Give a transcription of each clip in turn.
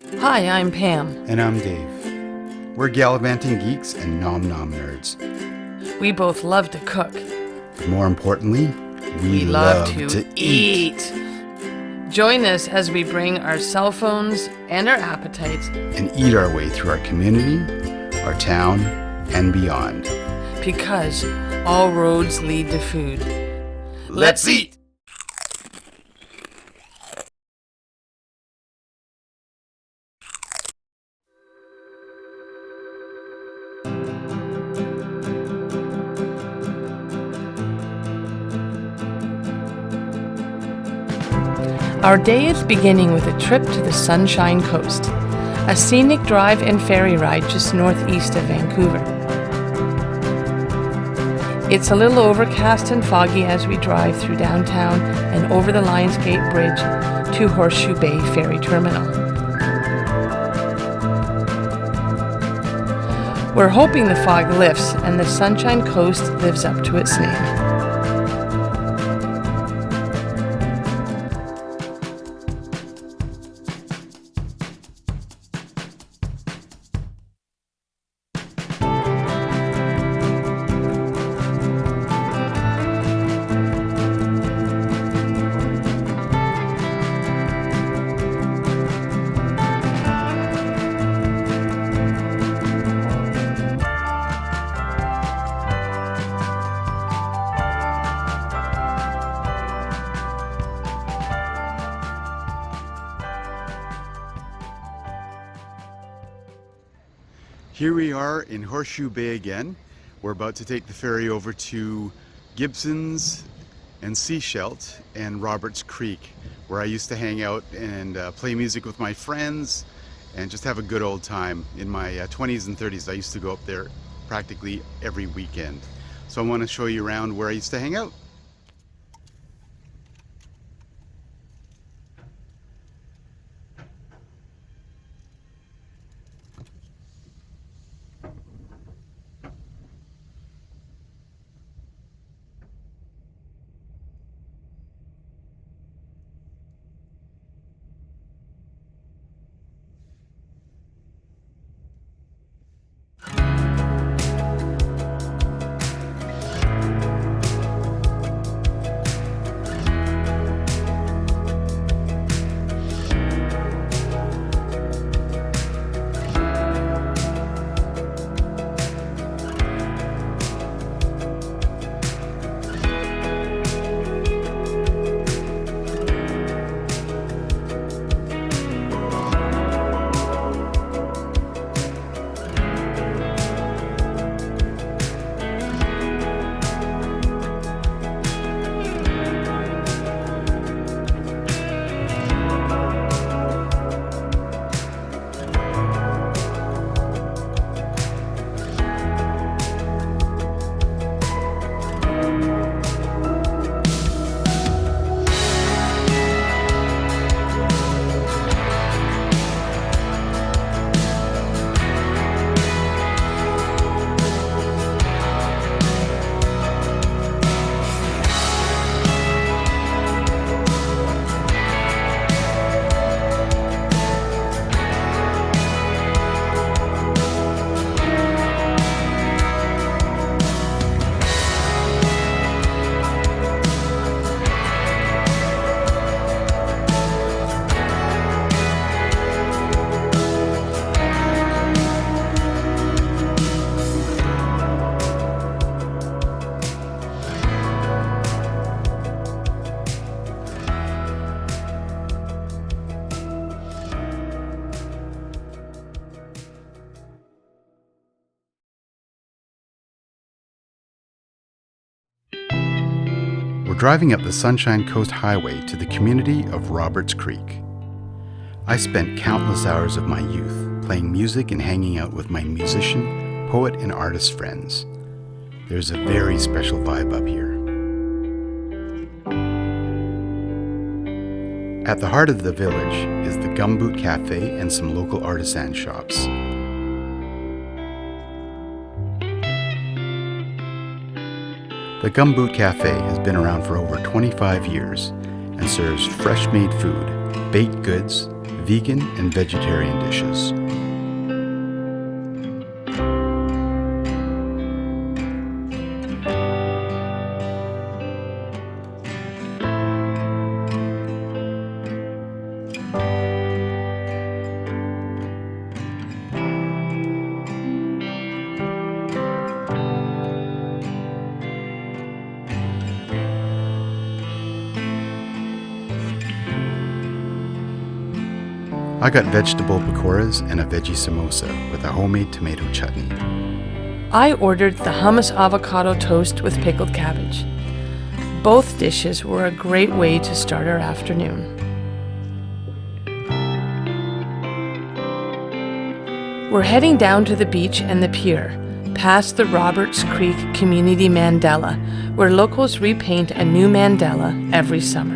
Hi, I'm Pam. And I'm Dave. We're gallivanting geeks and nom-nom nerds. We both love to cook. But more importantly, we love to eat. Join us as we bring our cell phones and our appetites and eat our way through our community, our town, and beyond. Because all roads lead to food. Let's eat! Our day is beginning with a trip to the Sunshine Coast, a scenic drive and ferry ride just northeast of Vancouver. It's a little overcast and foggy as we drive through downtown and over the Lionsgate Bridge to Horseshoe Bay Ferry Terminal. We're hoping the fog lifts and the Sunshine Coast lives up to its name. Here we are in Horseshoe Bay again. We're about to take the ferry over to Gibson's and Seashelt and Roberts Creek, where I used to hang out and play music with my friends and just have a good old time. In my 20s and 30s, I used to go up there practically every weekend. So I want to show you around where I used to hang out. We're driving up the Sunshine Coast Highway to the community of Roberts Creek. I spent countless hours of my youth playing music and hanging out with my musician, poet, and artist friends. There's a very special vibe up here. At the heart of the village is the Gumboot Cafe and some local artisan shops. The Gumboot Cafe has been around for over 25 years and serves fresh-made food, baked goods, vegan and vegetarian dishes. I got vegetable pakoras and a veggie samosa with a homemade tomato chutney. I ordered the hummus avocado toast with pickled cabbage. Both dishes were a great way to start our afternoon. We're heading down to the beach and the pier, past the Roberts Creek Community Mandala, where locals repaint a new mandala every summer.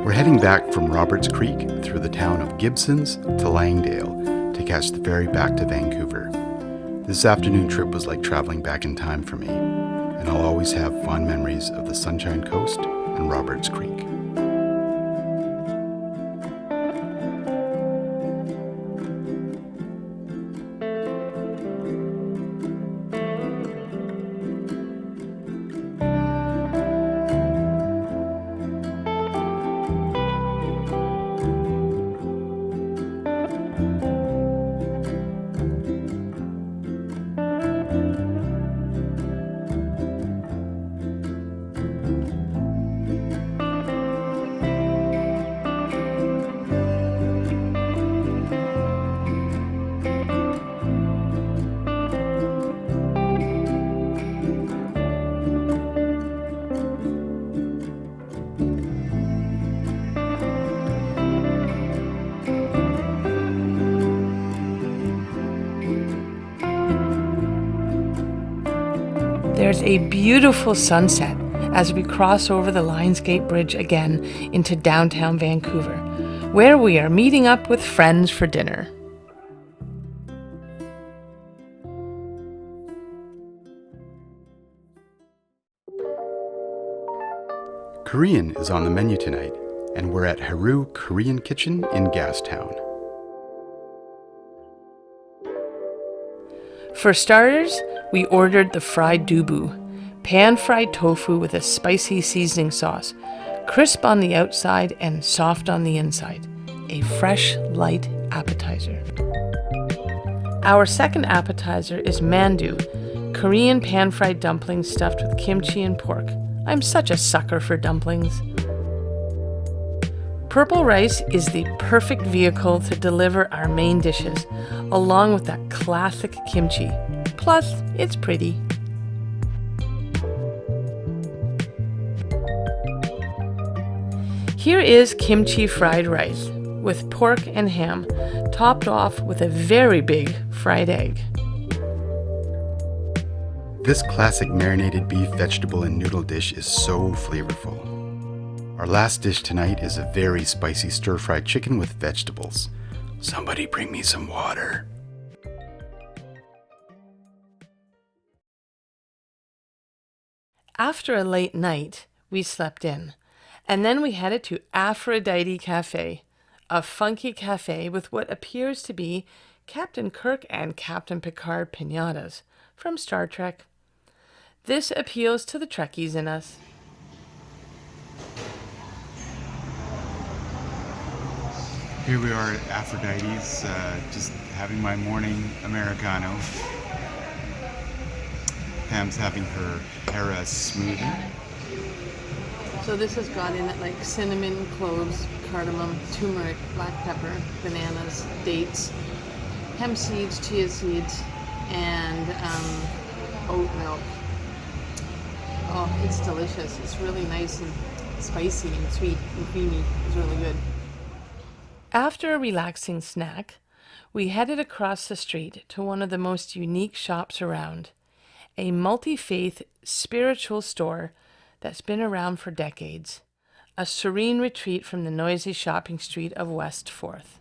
We're heading back from Roberts Creek through the town of Gibsons to Langdale to catch the ferry back to Vancouver. This afternoon trip was like traveling back in time for me, and I'll always have fond memories of the Sunshine Coast and Roberts Creek. There's a beautiful sunset as we cross over the Lionsgate Bridge again into downtown Vancouver, where we are meeting up with friends for dinner. Korean is on the menu tonight, and we're at Haru Korean Kitchen in Gastown. For starters, we ordered the fried dubu, pan-fried tofu with a spicy seasoning sauce, crisp on the outside and soft on the inside. A fresh, light appetizer. Our second appetizer is mandu, Korean pan-fried dumplings stuffed with kimchi and pork. I'm such a sucker for dumplings. Purple rice is the perfect vehicle to deliver our main dishes, along with that classic kimchi. Plus, it's pretty. Here is kimchi fried rice with pork and ham, topped off with a very big fried egg. This classic marinated beef, vegetable, and noodle dish is so flavorful. Our last dish tonight is a very spicy stir-fried chicken with vegetables. Somebody bring me some water. After a late night, we slept in, and then we headed to Aphrodite Cafe, a funky cafe with what appears to be Captain Kirk and Captain Picard piñatas from Star Trek. This appeals to the Trekkies in us. Here we are at Aphrodite's, just having my morning Americano. Pam's having her Hera smoothie. So this has got in it like cinnamon, cloves, cardamom, turmeric, black pepper, bananas, dates, hemp seeds, chia seeds, and oat milk. Oh, it's delicious. It's really nice and spicy and sweet and creamy. It's really good. After a relaxing snack, we headed across the street to one of the most unique shops around, a multi-faith spiritual store that's been around for decades, a serene retreat from the noisy shopping street of West 4th.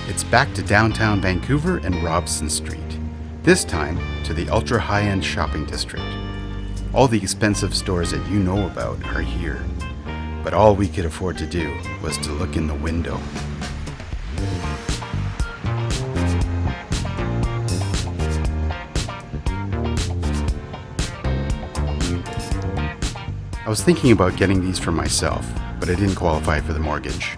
It's back to downtown Vancouver and Robson Street, this time to the ultra high-end shopping district. All the expensive stores that you know about are here, but all we could afford to do was to look in the window. I was thinking about getting these for myself, but I didn't qualify for the mortgage.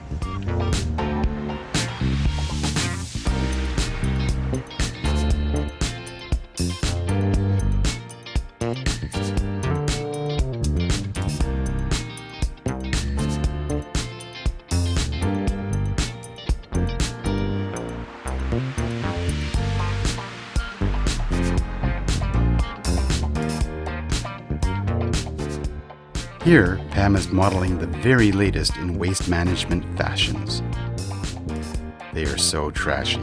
Here, Pam is modeling the very latest in waste management fashions. They are so trashy.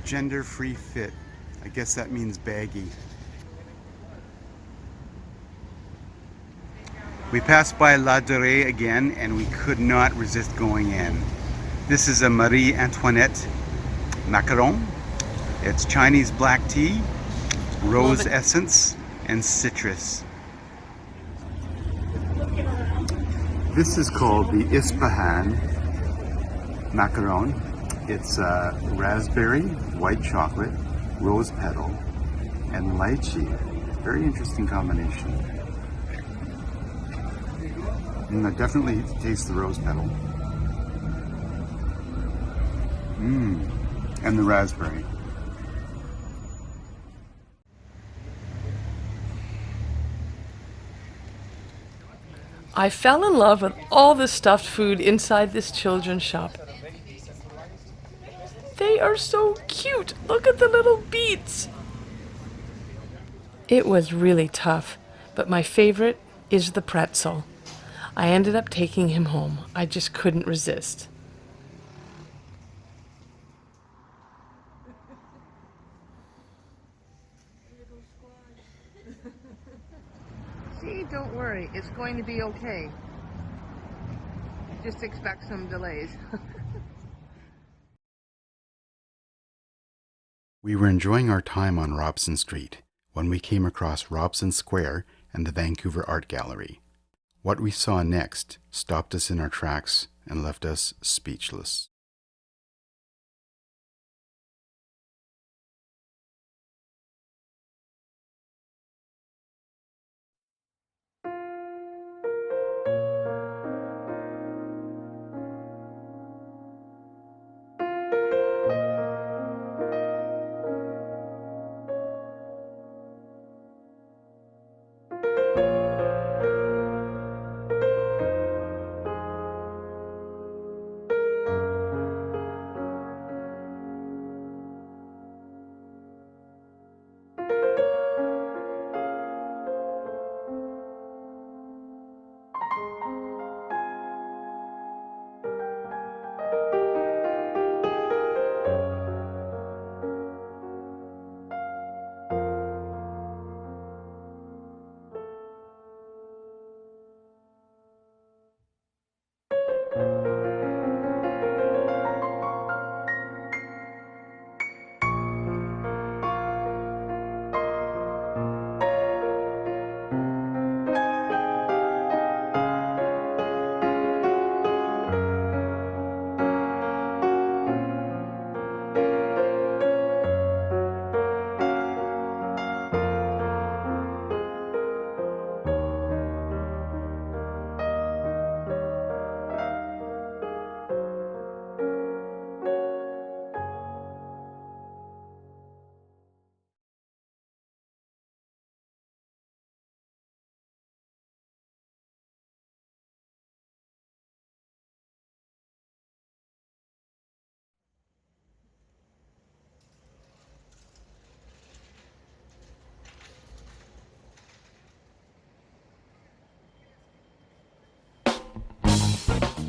Gender-free fit. I guess that means baggy. We passed by La Durée again and we could not resist going in. This is a Marie Antoinette macaron. It's Chinese black tea, rose essence, and citrus. This is called the Ispahan macaron. It's raspberry, white chocolate, rose petal, and lychee. Very interesting combination. And I definitely taste the rose petal. And the raspberry. I fell in love with all the stuffed food inside this children's shop. They are so cute. Look at the little beets. It was really tough, but my favorite is the pretzel. I ended up taking him home. I just couldn't resist. See, don't worry. It's going to be okay. Just expect some delays. We were enjoying our time on Robson Street when we came across Robson Square and the Vancouver Art Gallery. What we saw next stopped us in our tracks and left us speechless.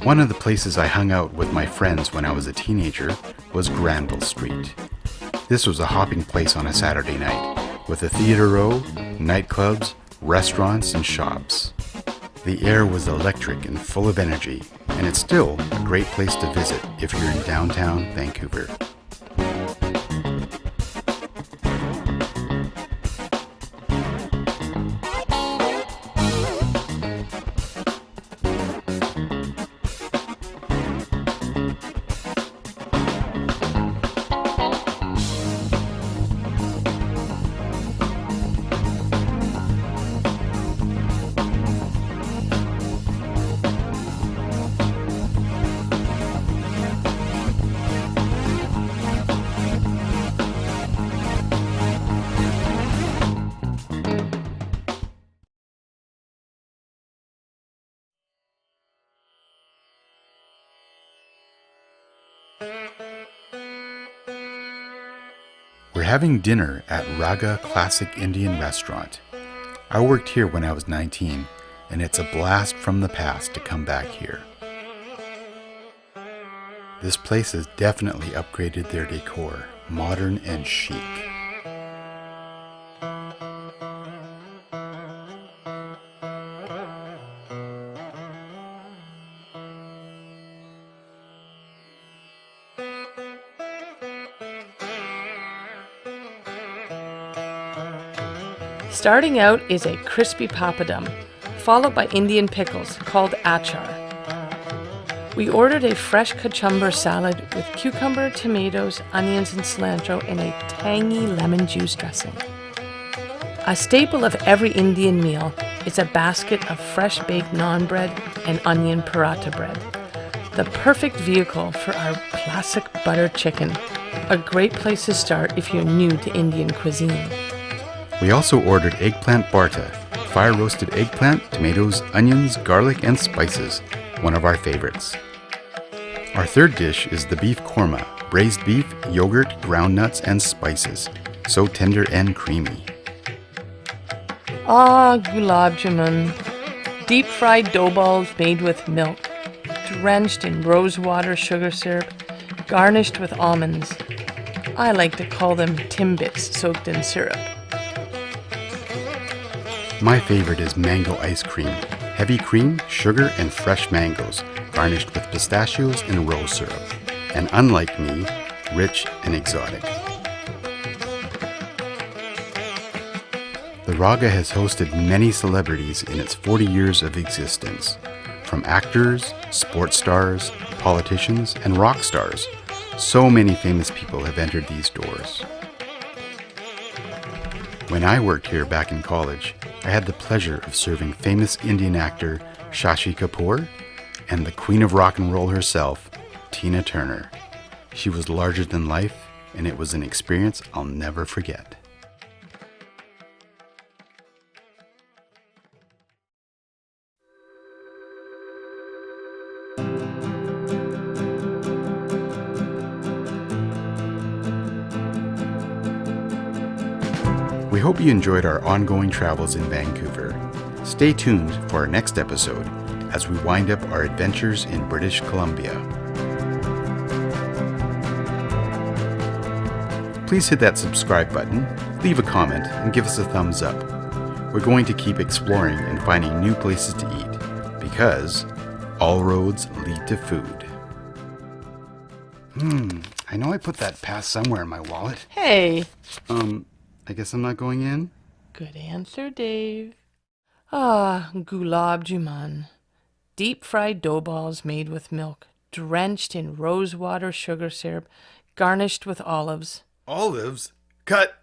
One of the places I hung out with my friends when I was a teenager was Granville Street. This was a hopping place on a Saturday night, with a theater row, nightclubs, restaurants, and shops. The air was electric and full of energy, and it's still a great place to visit if you're in downtown Vancouver. We're having dinner at Raga Classic Indian Restaurant. I worked here when I was 19, and it's a blast from the past to come back here. This place has definitely upgraded their decor, modern and chic. Starting out is a crispy papadum, followed by Indian pickles called achar. We ordered a fresh cucumber salad with cucumber, tomatoes, onions, and cilantro in a tangy lemon juice dressing. A staple of every Indian meal is a basket of fresh baked naan bread and onion paratha bread. The perfect vehicle for our classic butter chicken, a great place to start if you're new to Indian cuisine. We also ordered eggplant barta, fire-roasted eggplant, tomatoes, onions, garlic, and spices, one of our favorites. Our third dish is the beef korma, braised beef, yogurt, ground nuts, and spices, so tender and creamy. Gulab jamun, deep-fried dough balls made with milk, drenched in rosewater sugar syrup, garnished with almonds. I like to call them Timbits soaked in syrup. My favorite is mango ice cream, heavy cream, sugar, and fresh mangoes, garnished with pistachios and rose syrup, and unlike me, rich and exotic. The Raga has hosted many celebrities in its 40 years of existence, from actors, sports stars, politicians, and rock stars. So many famous people have entered these doors. When I worked here back in college, I had the pleasure of serving famous Indian actor Shashi Kapoor and the queen of rock and roll herself, Tina Turner. She was larger than life, and it was an experience I'll never forget. We hope you enjoyed our ongoing travels in Vancouver. Stay tuned for our next episode as we wind up our adventures in British Columbia. Please hit that subscribe button, leave a comment, and give us a thumbs up. We're going to keep exploring and finding new places to eat, because all roads lead to food. I know I put that pass somewhere in my wallet. Hey! I guess I'm not going in? Good answer, Dave. Gulab jamun. Deep-fried dough balls made with milk, drenched in rosewater sugar syrup, garnished with olives. Olives? Cut!